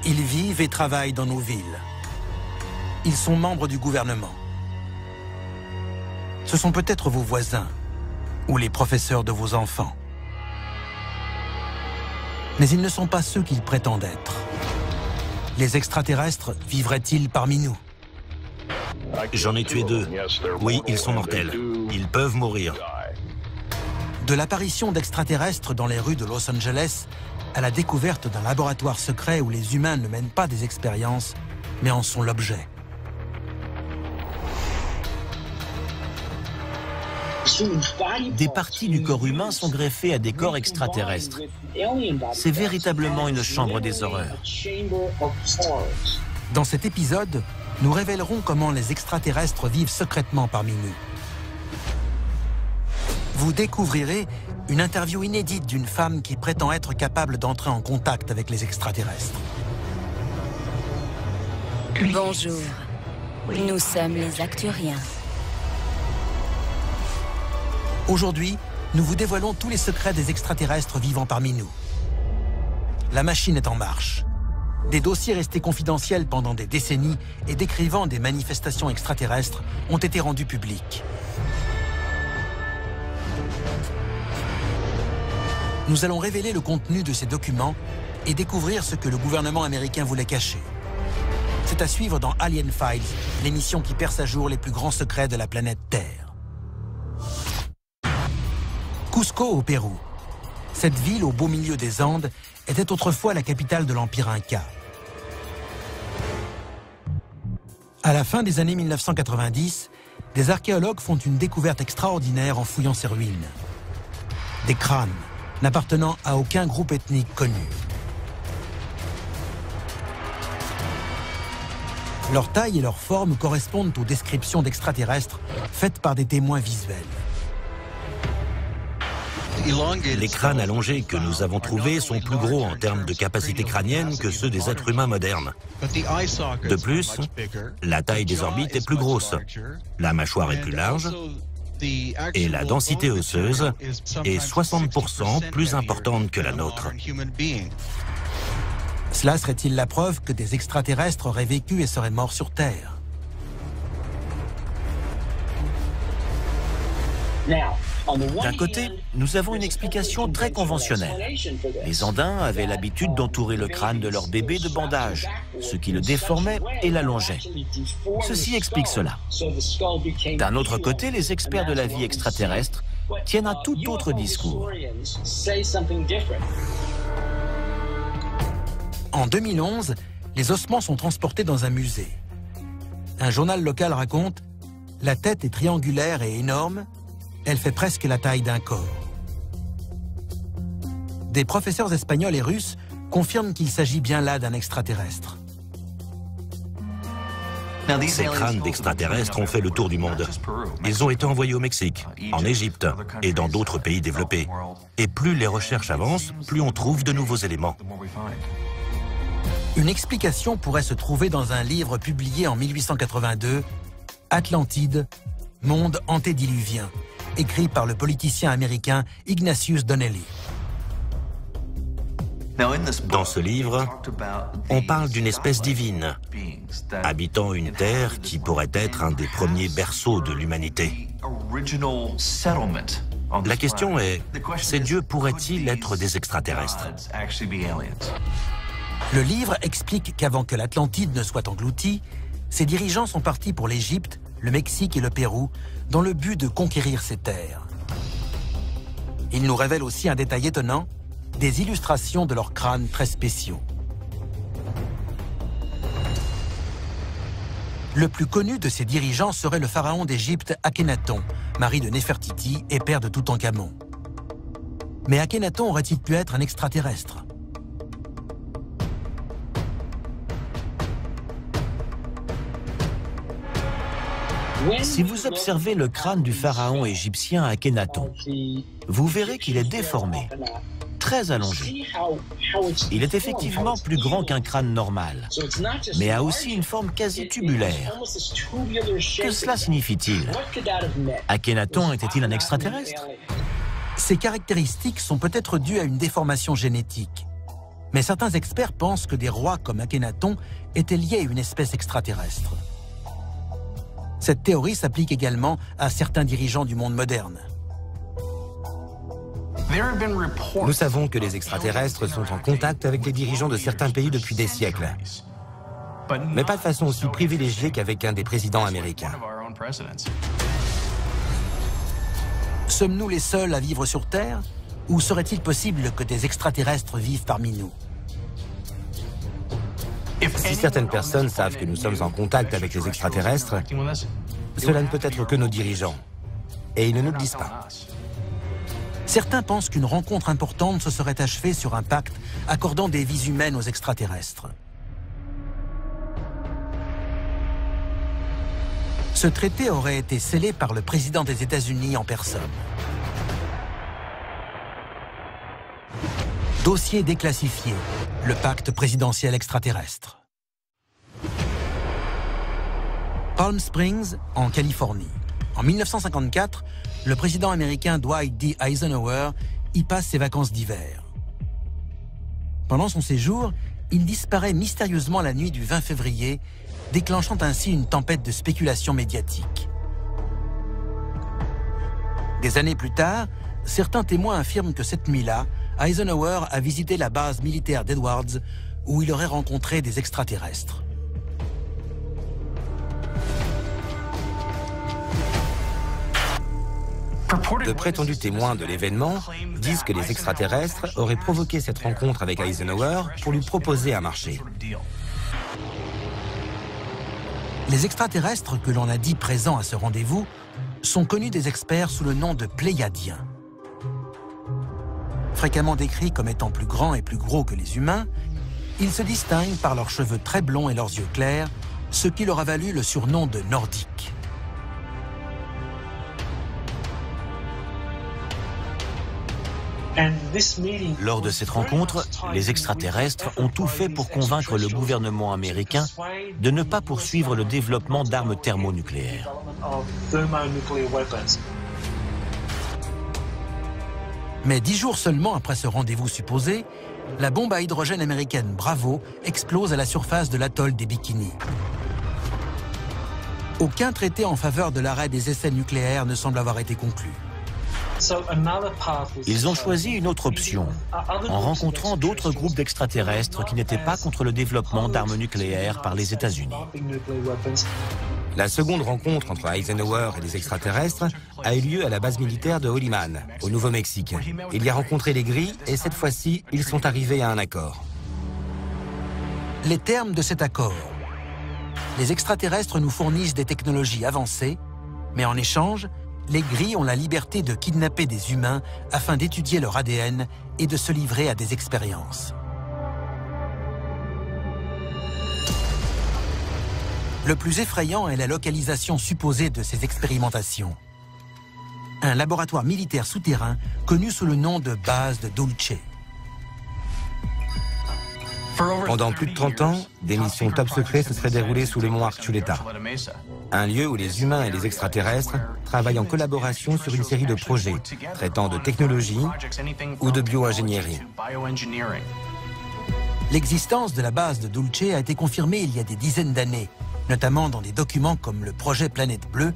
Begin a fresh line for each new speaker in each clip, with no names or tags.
Ils vivent et travaillent dans nos villes. Ils sont membres du gouvernement. Ce sont peut-être vos voisins ou les professeurs de vos enfants. Mais ils ne sont pas ceux qu'ils prétendent être. Les extraterrestres vivraient-ils parmi nous?
J'en ai tué 2. Oui, ils sont mortels. Ils peuvent mourir.
De l'apparition d'extraterrestres dans les rues de Los Angeles à la découverte d'un laboratoire secret où les humains ne mènent pas des expériences, mais en sont l'objet.
Des parties du corps humain sont greffées à des corps extraterrestres. C'est véritablement une chambre des horreurs.
Dans cet épisode, nous révélerons comment les extraterrestres vivent secrètement parmi nous. Vous découvrirez une interview inédite d'une femme qui prétend être capable d'entrer en contact avec les extraterrestres.
Bonjour, nous sommes les Acturiens.
Aujourd'hui, nous vous dévoilons tous les secrets des extraterrestres vivant parmi nous. La machine est en marche. Des dossiers restés confidentiels pendant des décennies et décrivant des manifestations extraterrestres ont été rendus publics. Nous allons révéler le contenu de ces documents et découvrir ce que le gouvernement américain voulait cacher. C'est à suivre dans Alien Files, l'émission qui perce à jour les plus grands secrets de la planète Terre. Cusco au Pérou. Cette ville au beau milieu des Andes était autrefois la capitale de l'Empire Inca. À la fin des années 1990, des archéologues font une découverte extraordinaire en fouillant ces ruines. Des crânes n'appartenant à aucun groupe ethnique connu. Leur taille et leur forme correspondent aux descriptions d'extraterrestres faites par des témoins visuels.
Les crânes allongés que nous avons trouvés sont plus gros en termes de capacité crânienne que ceux des êtres humains modernes. De plus, la taille des orbites est plus grosse, la mâchoire est plus large et la densité osseuse est 60% plus importante que la nôtre.
Cela serait-il la preuve que des extraterrestres auraient vécu et seraient morts sur Terre?
D'un côté, nous avons une explication très conventionnelle. Les Andins avaient l'habitude d'entourer le crâne de leur bébé de bandages, ce qui le déformait et l'allongeait. Ceci explique cela. D'un autre côté, les experts de la vie extraterrestre tiennent un tout autre discours.
En 2011, les ossements sont transportés dans un musée. Un journal local raconte « La tête est triangulaire et énorme, elle fait presque la taille d'un corps. » Des professeurs espagnols et russes confirment qu'il s'agit bien là d'un extraterrestre.
Ces crânes d'extraterrestres ont fait le tour du monde. Ils ont été envoyés au Mexique, en Égypte et dans d'autres pays développés. Et plus les recherches avancent, plus on trouve de nouveaux éléments.
Une explication pourrait se trouver dans un livre publié en 1882, Atlantide, monde antédiluvien, écrit par le politicien américain Ignatius Donnelly.
Dans ce livre, on parle d'une espèce divine, habitant une terre qui pourrait être un des premiers berceaux de l'humanité. La question est, ces dieux pourraient-ils être des extraterrestres?
Le livre explique qu'avant que l'Atlantide ne soit engloutie, ses dirigeants sont partis pour l'Égypte, le Mexique et le Pérou, dans le but de conquérir ces terres. Il nous révèle aussi un détail étonnant, des illustrations de leurs crânes très spéciaux. Le plus connu de ces dirigeants serait le pharaon d'Égypte Akhénaton, mari de Néfertiti et père de Toutankhamon. Mais Akhénaton aurait-il pu être un extraterrestre?
Si vous observez le crâne du pharaon égyptien Akhénaton, vous verrez qu'il est déformé, très allongé. Il est effectivement plus grand qu'un crâne normal, mais a aussi une forme quasi tubulaire. Que cela signifie-t-il? Akhénaton était-il un extraterrestre?
Ces caractéristiques sont peut-être dues à une déformation génétique. Mais certains experts pensent que des rois comme Akhenaton étaient liés à une espèce extraterrestre. Cette théorie s'applique également à certains dirigeants du monde moderne.
Nous savons que les extraterrestres sont en contact avec les dirigeants de certains pays depuis des siècles, mais pas de façon aussi privilégiée qu'avec un des présidents américains.
Sommes-nous les seuls à vivre sur Terre? Ou serait-il possible que des extraterrestres vivent parmi nous?
Si certaines personnes savent que nous sommes en contact avec les extraterrestres, cela ne peut être que nos dirigeants. Et ils ne nous le disent pas.
Certains pensent qu'une rencontre importante se serait achevée sur un pacte accordant des vies humaines aux extraterrestres. Ce traité aurait été scellé par le président des États-Unis en personne. Dossier déclassifié, le pacte présidentiel extraterrestre. Palm Springs, en Californie. En 1954, le président américain Dwight D. Eisenhower y passe ses vacances d'hiver. Pendant son séjour, il disparaît mystérieusement la nuit du 20 février, déclenchant ainsi une tempête de spéculation médiatique. Des années plus tard, certains témoins affirment que cette nuit-là, Eisenhower a visité la base militaire d'Edwards, où il aurait rencontré des extraterrestres.
De prétendus témoins de l'événement disent que les extraterrestres auraient provoqué cette rencontre avec Eisenhower pour lui proposer un marché.
Les extraterrestres que l'on a dit présents à ce rendez-vous sont connus des experts sous le nom de Pléiadiens. Fréquemment décrits comme étant plus grands et plus gros que les humains, ils se distinguent par leurs cheveux très blonds et leurs yeux clairs, ce qui leur a valu le surnom de Nordiques.
Lors de cette rencontre, les extraterrestres ont tout fait pour convaincre le gouvernement américain de ne pas poursuivre le développement d'armes thermonucléaires.
Mais 10 jours seulement après ce rendez-vous supposé, la bombe à hydrogène américaine Bravo explose à la surface de l'atoll des Bikinis. Aucun traité en faveur de l'arrêt des essais nucléaires ne semble avoir été conclu.
Ils ont choisi une autre option, en rencontrant d'autres groupes d'extraterrestres qui n'étaient pas contre le développement d'armes nucléaires par les États-Unis.
La seconde rencontre entre Eisenhower et les extraterrestres a eu lieu à la base militaire de Holliman, au Nouveau-Mexique. Il y a rencontré les gris et cette fois-ci, ils sont arrivés à un accord.
Les termes de cet accord. Les extraterrestres nous fournissent des technologies avancées, mais en échange, les gris ont la liberté de kidnapper des humains afin d'étudier leur ADN et de se livrer à des expériences. Le plus effrayant est la localisation supposée de ces expérimentations. Un laboratoire militaire souterrain connu sous le nom de base de Dulce.
Pendant plus de 30 ans, des missions top secrets se seraient déroulées sous le mont Archuleta, un lieu où les humains et les extraterrestres travaillent en collaboration sur une série de projets traitant de technologie ou de bio-ingénierie.
L'existence de la base de Dulce a été confirmée il y a des dizaines d'années, notamment dans des documents comme le projet Planète Bleue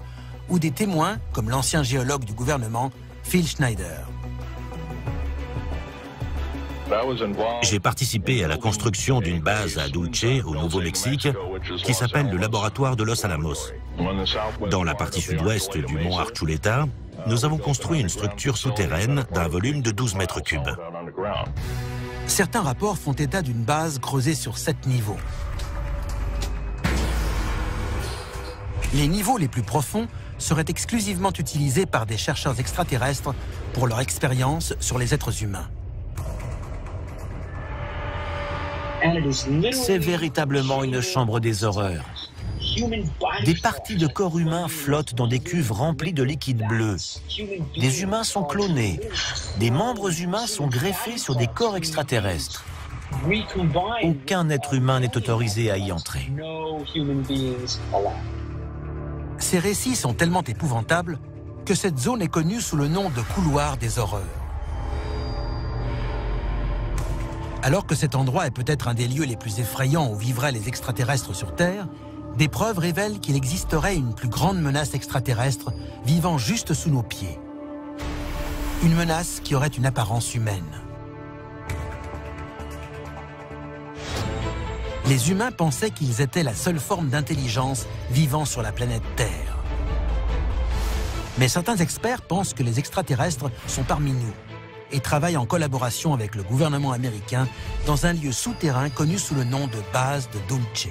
ou des témoins comme l'ancien géologue du gouvernement, Phil Schneider.
J'ai participé à la construction d'une base à Dulce, au Nouveau-Mexique, qui s'appelle le laboratoire de Los Alamos. Dans la partie sud-ouest du mont Archuleta, nous avons construit une structure souterraine d'un volume de 12 mètres cubes.
Certains rapports font état d'une base creusée sur 7 niveaux. Les niveaux les plus profonds seraient exclusivement utilisés par des chercheurs extraterrestres pour leur expérience sur les êtres humains.
C'est véritablement une chambre des horreurs. Des parties de corps humains flottent dans des cuves remplies de liquide bleu. Des humains sont clonés. Des membres humains sont greffés sur des corps extraterrestres. Aucun être humain n'est autorisé à y entrer.
Ces récits sont tellement épouvantables que cette zone est connue sous le nom de couloir des horreurs. Alors que cet endroit est peut-être un des lieux les plus effrayants où vivraient les extraterrestres sur Terre, des preuves révèlent qu'il existerait une plus grande menace extraterrestre vivant juste sous nos pieds. Une menace qui aurait une apparence humaine. Les humains pensaient qu'ils étaient la seule forme d'intelligence vivant sur la planète Terre. Mais certains experts pensent que les extraterrestres sont parmi nous et travaillent en collaboration avec le gouvernement américain dans un lieu souterrain connu sous le nom de base de Dulce.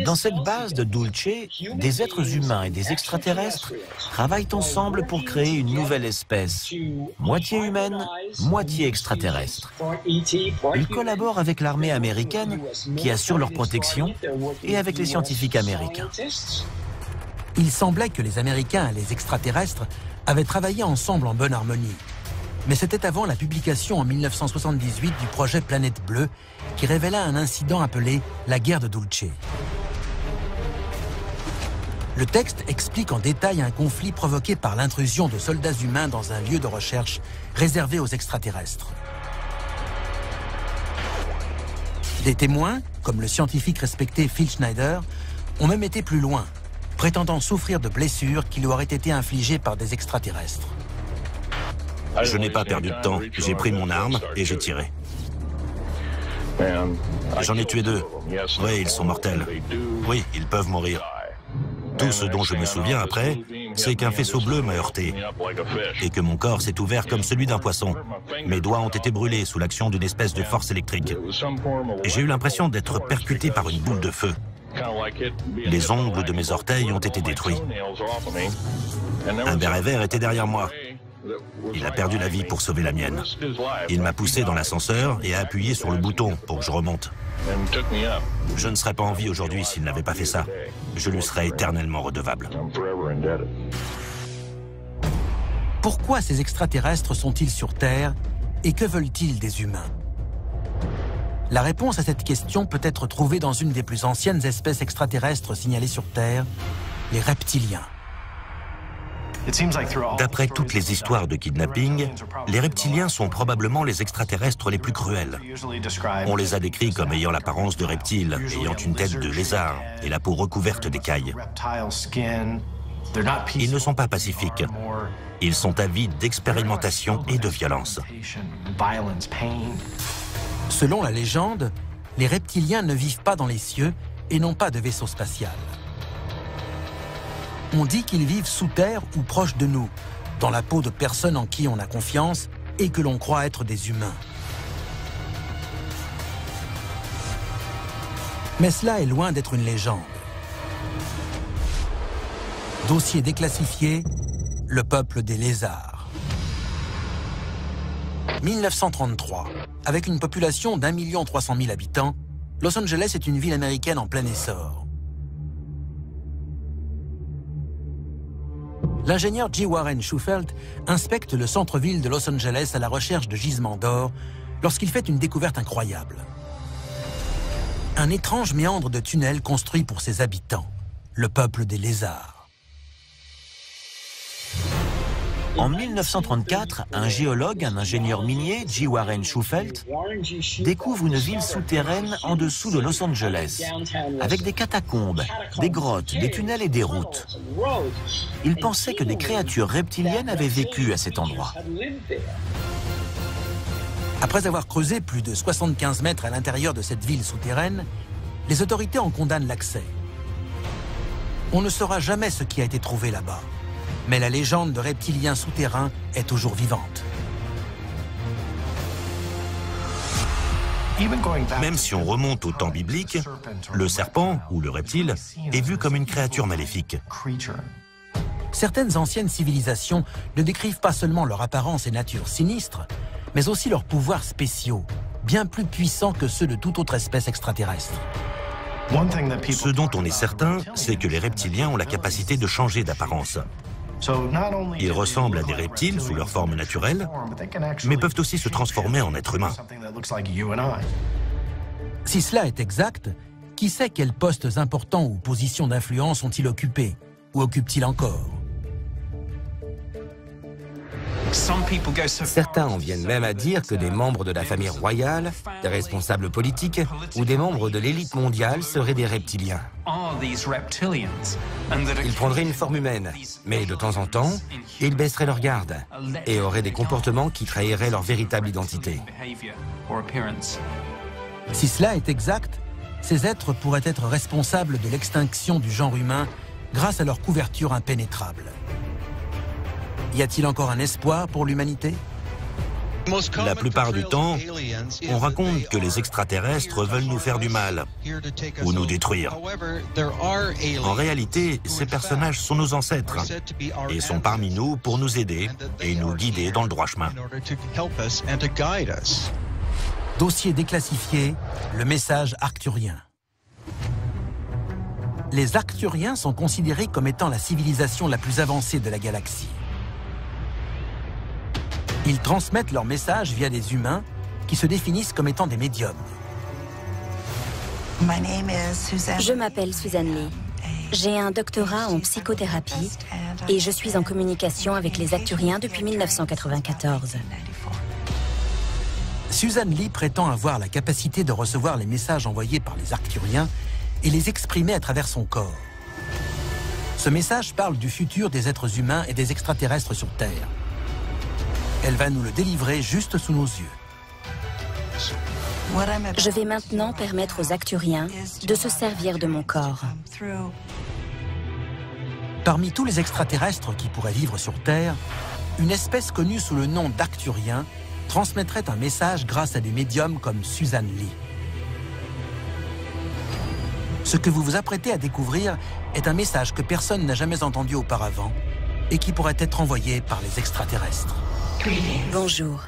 Dans cette base de Dulce, des êtres humains et des extraterrestres travaillent ensemble pour créer une nouvelle espèce, moitié humaine, moitié extraterrestre. Ils collaborent avec l'armée américaine qui assure leur protection et avec les scientifiques américains.
Il semblait que les Américains et les extraterrestres avaient travaillé ensemble en bonne harmonie. Mais c'était avant la publication en 1978 du projet Planète Bleue qui révéla un incident appelé la guerre de Dulce. Le texte explique en détail un conflit provoqué par l'intrusion de soldats humains dans un lieu de recherche réservé aux extraterrestres. Des témoins, comme le scientifique respecté Phil Schneider, ont même été plus loin, prétendant souffrir de blessures qui lui auraient été infligées par des extraterrestres.
Je n'ai pas perdu de temps. J'ai pris mon arme et j'ai tiré. J'en ai tué 2. Oui, ils sont mortels. Oui, ils peuvent mourir. Tout ce dont je me souviens après, c'est qu'un faisceau bleu m'a heurté et que mon corps s'est ouvert comme celui d'un poisson. Mes doigts ont été brûlés sous l'action d'une espèce de force électrique. Et j'ai eu l'impression d'être percuté par une boule de feu. Les ongles de mes orteils ont été détruits. Un béret vert était derrière moi. Il a perdu la vie pour sauver la mienne. Il m'a poussé dans l'ascenseur et a appuyé sur le bouton pour que je remonte. Je ne serais pas en vie aujourd'hui s'il n'avait pas fait ça. Je lui serais éternellement redevable.
Pourquoi ces extraterrestres sont-ils sur Terre et que veulent-ils des humains? La réponse à cette question peut être trouvée dans une des plus anciennes espèces extraterrestres signalées sur Terre, les reptiliens.
D'après toutes les histoires de kidnapping, les reptiliens sont probablement les extraterrestres les plus cruels. On les a décrits comme ayant l'apparence de reptiles, ayant une tête de lézard et la peau recouverte d'écailles. Ils ne sont pas pacifiques. Ils sont avides d'expérimentation et de violence.
Selon la légende, les reptiliens ne vivent pas dans les cieux et n'ont pas de vaisseau spatial. On dit qu'ils vivent sous terre ou proches de nous, dans la peau de personnes en qui on a confiance et que l'on croit être des humains. Mais cela est loin d'être une légende. Dossier déclassifié, le peuple des lézards. 1933. Avec une population d'1 300 000 habitants, Los Angeles est une ville américaine en plein essor. L'ingénieur G. Warren Schufelt inspecte le centre-ville de Los Angeles à la recherche de gisements d'or lorsqu'il fait une découverte incroyable. Un étrange méandre de tunnels construit pour ses habitants, le peuple des lézards.
En 1934, un géologue, un ingénieur minier, G. Warren Schufelt, découvre une ville souterraine en dessous de Los Angeles, avec des catacombes, des grottes, des tunnels et des routes. Il pensait que des créatures reptiliennes avaient vécu à cet endroit.
Après avoir creusé plus de 75 mètres à l'intérieur de cette ville souterraine, les autorités en condamnent l'accès. On ne saura jamais ce qui a été trouvé là-bas. Mais la légende de reptiliens souterrains est toujours vivante.
Même si on remonte au temps biblique, le serpent, ou le reptile, est vu comme une créature maléfique.
Certaines anciennes civilisations ne décrivent pas seulement leur apparence et nature sinistre, mais aussi leurs pouvoirs spéciaux, bien plus puissants que ceux de toute autre espèce extraterrestre.
Ce dont on est certain, c'est que les reptiliens ont la capacité de changer d'apparence. Ils ressemblent à des reptiles sous leur forme naturelle, mais peuvent aussi se transformer en êtres humains.
Si cela est exact, qui sait quels postes importants ou positions d'influence ont-ils occupés, ou occupent-ils encore?
Certains en viennent même à dire que des membres de la famille royale, des responsables politiques ou des membres de l'élite mondiale seraient des reptiliens. Ils prendraient une forme humaine, mais de temps en temps, ils baisseraient leur garde et auraient des comportements qui trahiraient leur véritable identité.
Si cela est exact, ces êtres pourraient être responsables de l'extinction du genre humain grâce à leur couverture impénétrable. Y a-t-il encore un espoir pour l'humanité?
La plupart du temps, on raconte que les extraterrestres veulent nous faire du mal ou nous détruire. En réalité, ces personnages sont nos ancêtres et sont parmi nous pour nous aider et nous guider dans le droit chemin.
Dossier déclassifié, le message arcturien. Les Arcturiens sont considérés comme étant la civilisation la plus avancée de la galaxie. Ils transmettent leur message via des humains qui se définissent comme étant des médiums.
Je m'appelle Suzanne Lee. J'ai un doctorat en psychothérapie et je suis en communication avec les Arcturiens depuis 1994.
Suzanne Lee prétend avoir la capacité de recevoir les messages envoyés par les Arcturiens et les exprimer à travers son corps. Ce message parle du futur des êtres humains et des extraterrestres sur Terre. Elle va nous le délivrer juste sous nos yeux.
Je vais maintenant permettre aux Arcturiens de se servir de mon corps.
Parmi tous les extraterrestres qui pourraient vivre sur Terre, une espèce connue sous le nom d'Arcturien transmettrait un message grâce à des médiums comme Suzanne Lee. Ce que vous vous apprêtez à découvrir est un message que personne n'a jamais entendu auparavant et qui pourrait être envoyé par les extraterrestres.
Bonjour,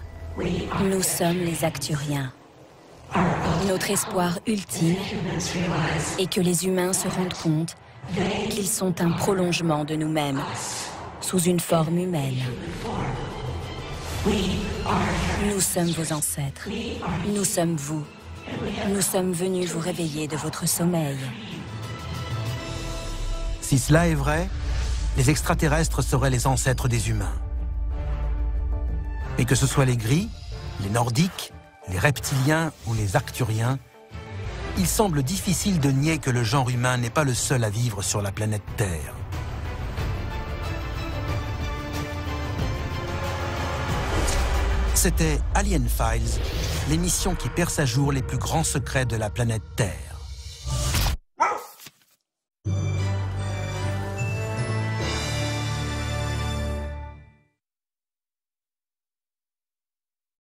nous sommes les Arcturiens. Notre espoir ultime est que les humains se rendent compte qu'ils sont un prolongement de nous-mêmes, sous une forme humaine. Nous sommes vos ancêtres, nous sommes vous. Nous sommes venus vous réveiller de votre sommeil.
Si cela est vrai, les extraterrestres seraient les ancêtres des humains. Et que ce soit les gris, les nordiques, les reptiliens ou les arcturiens, il semble difficile de nier que le genre humain n'est pas le seul à vivre sur la planète Terre. C'était Alien Files, l'émission qui perce à jour les plus grands secrets de la planète Terre.